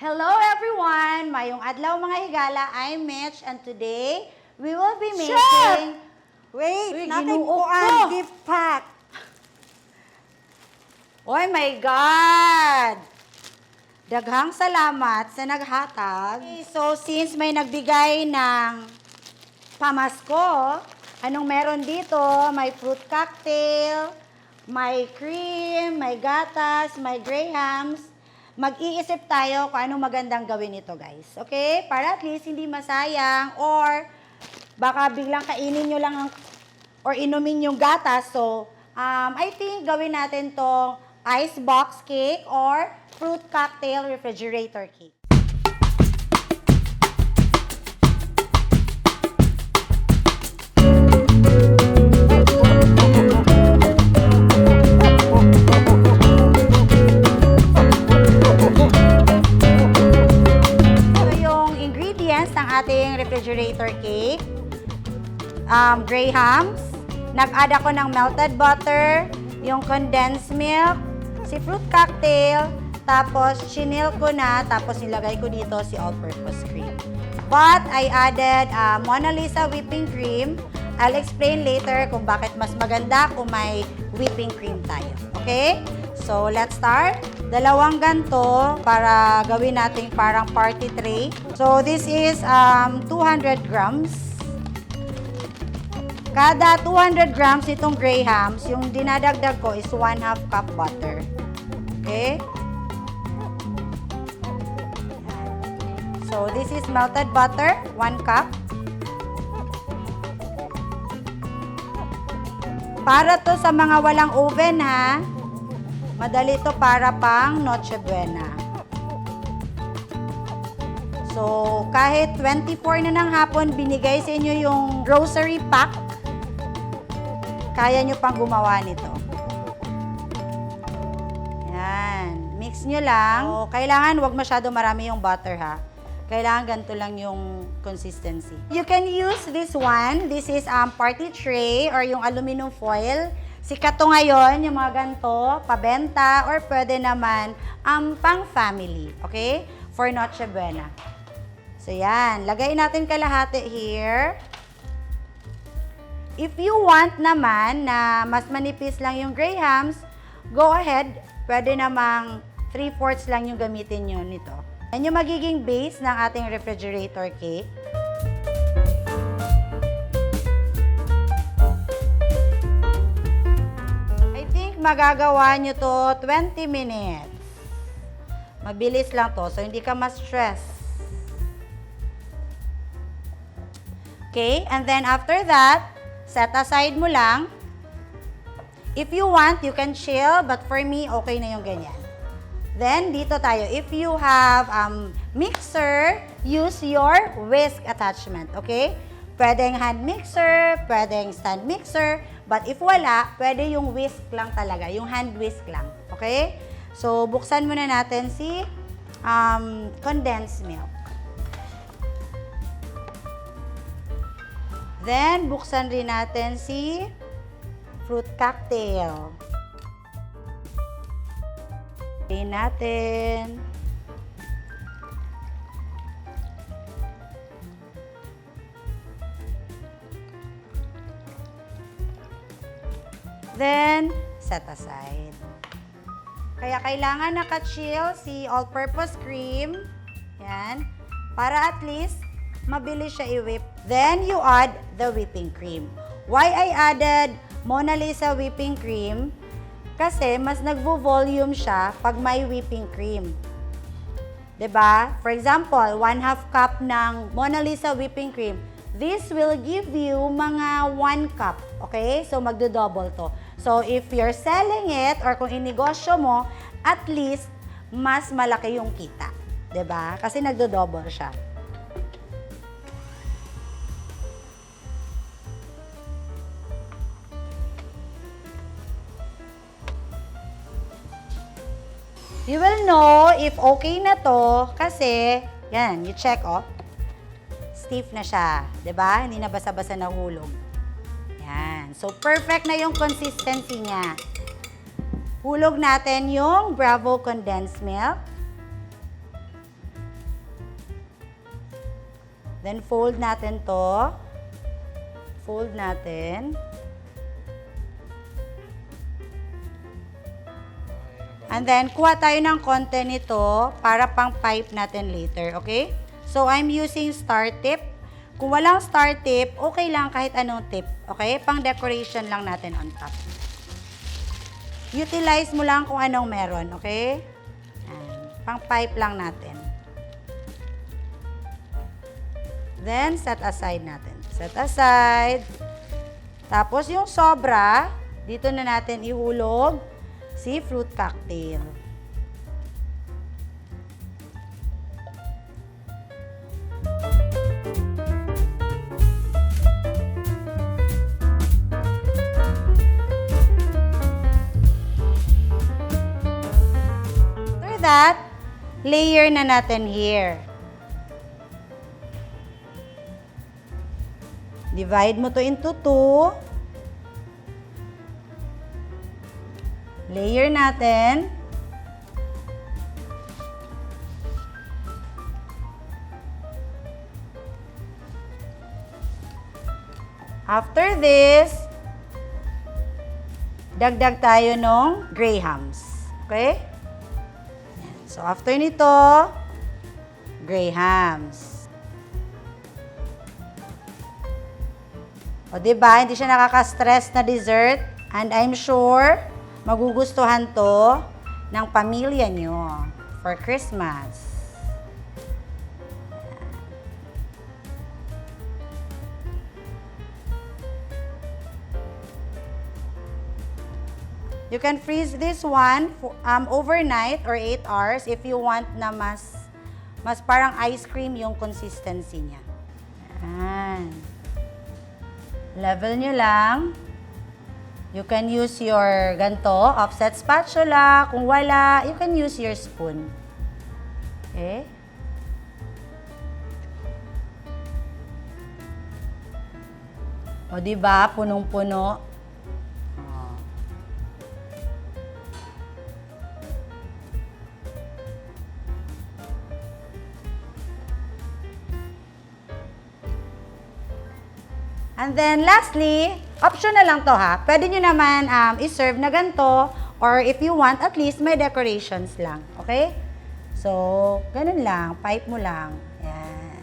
Hello everyone! Mayong adlaw mga higala, I'm Mitch and today we will be making... Chef! Wait, Uy, natin ginuok po ang ko. gift pack. Oh my God! Daghang salamat sa naghatag. Okay, so since may nagbigay ng pamasko, anong meron dito? May fruit cocktail, may cream, may gatas, may grahams. Mag-iisip tayo kung anong magandang gawin nito, guys. Okay? Para at least hindi masayang or baka biglang kainin nyo lang or inumin yung gatas. So, I think gawin natin tong ice box cake or fruit cocktail refrigerator cake. Ating refrigerator cake, grahams, nag-add ako ng melted butter, yung condensed milk, si fruit cocktail, tapos chinil ko na, tapos nilagay ko dito si all-purpose cream. But I added Mona Lisa whipping cream. I'll explain later kung bakit mas maganda kung may whipping cream tayo. Okay? So, let's start. Dalawang ganto para gawin natin parang party tray. So, this is 200 grams. Kada 200 grams itong grahams, yung dinadagdag ko is 1/2 cup butter. Okay? So, this is melted butter, 1 cup. Para to sa mga walang oven, ha? Madali to para pang noche buena. So, kahit 24 na ng hapon, binigay sa inyo yung grocery pack, kaya nyo pang gumawa nito. Yan. Mix nyo lang. So, kailangan wag masyado marami yung butter, ha? Kailangan ganito lang yung consistency. You can use this one. This is party tray or yung aluminum foil. Sikat to ngayon, yung mga ganito, pabenta, or pwede naman pang family, okay? For noche buena. So, yan. Lagay natin kalahati here. If you want naman na mas manipis lang yung grahams, go ahead. Pwede namang 3/4 lang yung gamitin nyo nito. Yan yung magiging base ng ating refrigerator cake. Magagawa nyo to 20 minutes. Mabilis lang to, so hindi ka ma-stress. Okay, and then after that, set aside mo lang. If you want, you can chill, but for me, okay na yung ganyan. Then, dito tayo. If you have mixer, use your whisk attachment, okay? Pwedeng hand mixer, pwedeng stand mixer, but if wala, pwede yung whisk lang talaga, yung hand whisk lang, okay? So, buksan muna natin si condensed milk. Then, buksan rin natin si fruit cocktail. Okay natin. Then, set aside. Kaya kailangan naka-chill si all-purpose cream. Yan. Para at least, mabilis siya i-whip. Then, you add the whipping cream. Why I added Mona Lisa whipping cream? Kasi, mas nagvo-volume siya pag may whipping cream. 'Di ba? For example, 1/2 cup ng Mona Lisa whipping cream. This will give you mga 1 cup. Okay? So, magdo-double to. So, if you're selling it or kung inegosyo mo, at least, mas malaki yung kita. 'Di ba? Kasi nagdo-double siya. You will know if okay na to kasi, yan, you check, oh. Stiff na siya. 'Di ba? Hindi na basa-basa nahulog. Yan. So, perfect na yung consistency niya. Hulog natin yung Bravo condensed milk. Then, fold natin to. Fold natin. And then, kuha tayo ng konti nito para pang pipe natin later, okay? So, I'm using star tip. Kung walang star tip, okay lang kahit anong tip, okay? Pang decoration lang natin on top. Utilize mo lang kung anong meron, okay? Yan. Pang pipe lang natin. Then, set aside natin. Set aside. Tapos, yung sobra, dito na natin ihulog si fruit cocktail. After that, layer na natin here. Divide mo to into 2. Layer natin. After this, dagdag tayo ng grahams. Okay? So, after nito, grahams. O, diba? Hindi siya nakaka-stress na dessert. And I'm sure, magugustuhan to ng pamilya nyo for Christmas. You can freeze this one overnight or 8 hours if you want na mas parang ice cream yung consistency niya. Ayan. Level nyo lang. You can use your ganto, offset spatula. Kung wala, you can use your spoon. Okay? O, diba? Punong-puno. Oh. And then, lastly, optional lang to ha. Pwede nyo naman i-serve na ganito or if you want, at least may decorations lang. Okay? So, ganun lang. Pipe mo lang. Yan.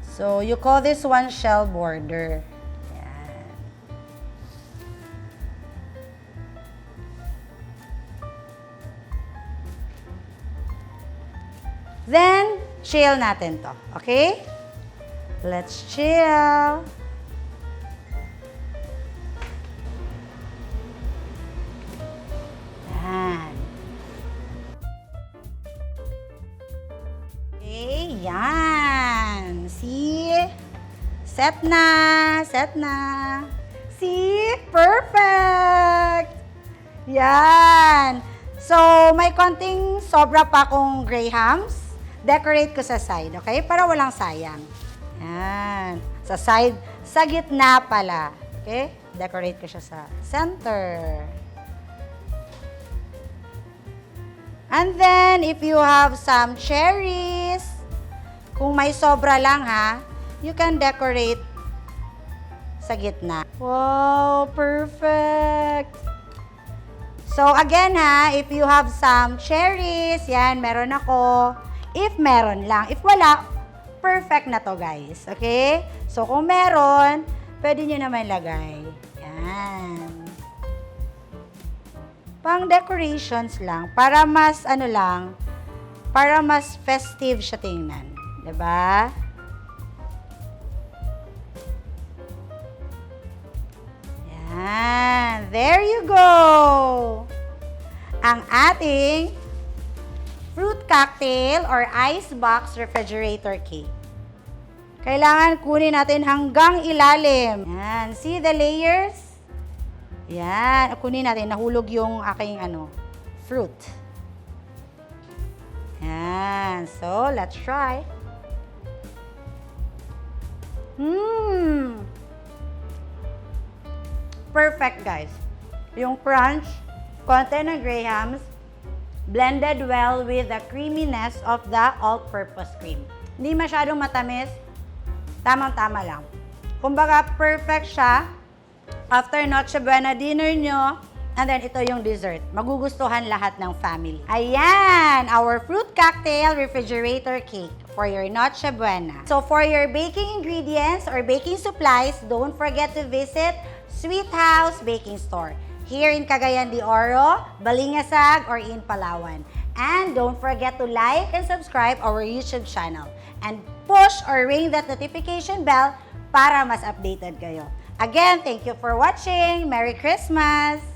So, you call this one shell border. Yan. Then, chill natin to. Okay? Let's chill. Yan. Okay, yan. See? Set na. Set na. See? Perfect! Yan. So, may konting sobra pa akong grahams. Decorate ko sa side, okay? Para walang sayang. Yan. Sa side, sa gitna pala. Okay? Decorate ko siya sa center. And then, if you have some cherries, kung may sobra lang ha, you can decorate sa gitna. Wow, perfect! So, again ha, if you have some cherries, yan, meron ako. If meron lang. If wala, perfect na to guys. Okay? So, kung meron, pwede nyo naman lagay. Yan. Pang decorations lang. Para mas, para mas festive siya tingnan. Diba? Yan. There you go. Ang ating fruit cocktail or ice box refrigerator cake. Kailangan kunin natin hanggang ilalim. Yan. See the layers? Yan. Kunin natin. Nahulog yung aking fruit. Yan. So, let's try. Perfect, guys. Yung crunch, konti ng grahams, blended well with the creaminess of the all-purpose cream. Hindi masyadong matamis, tamang-tama lang. Kumbaga, perfect siya after noche buena dinner nyo, and then ito yung dessert. Magugustuhan lahat ng family. Ayan! Our fruit cocktail refrigerator cake for your noche buena. So for your baking ingredients or baking supplies, don't forget to visit Sweet House Baking Store here in Cagayan de Oro, Balingasag, or in Palawan. And don't forget to like and subscribe our YouTube channel. And push or ring that notification bell para mas updated kayo. Again, thank you for watching. Merry Christmas!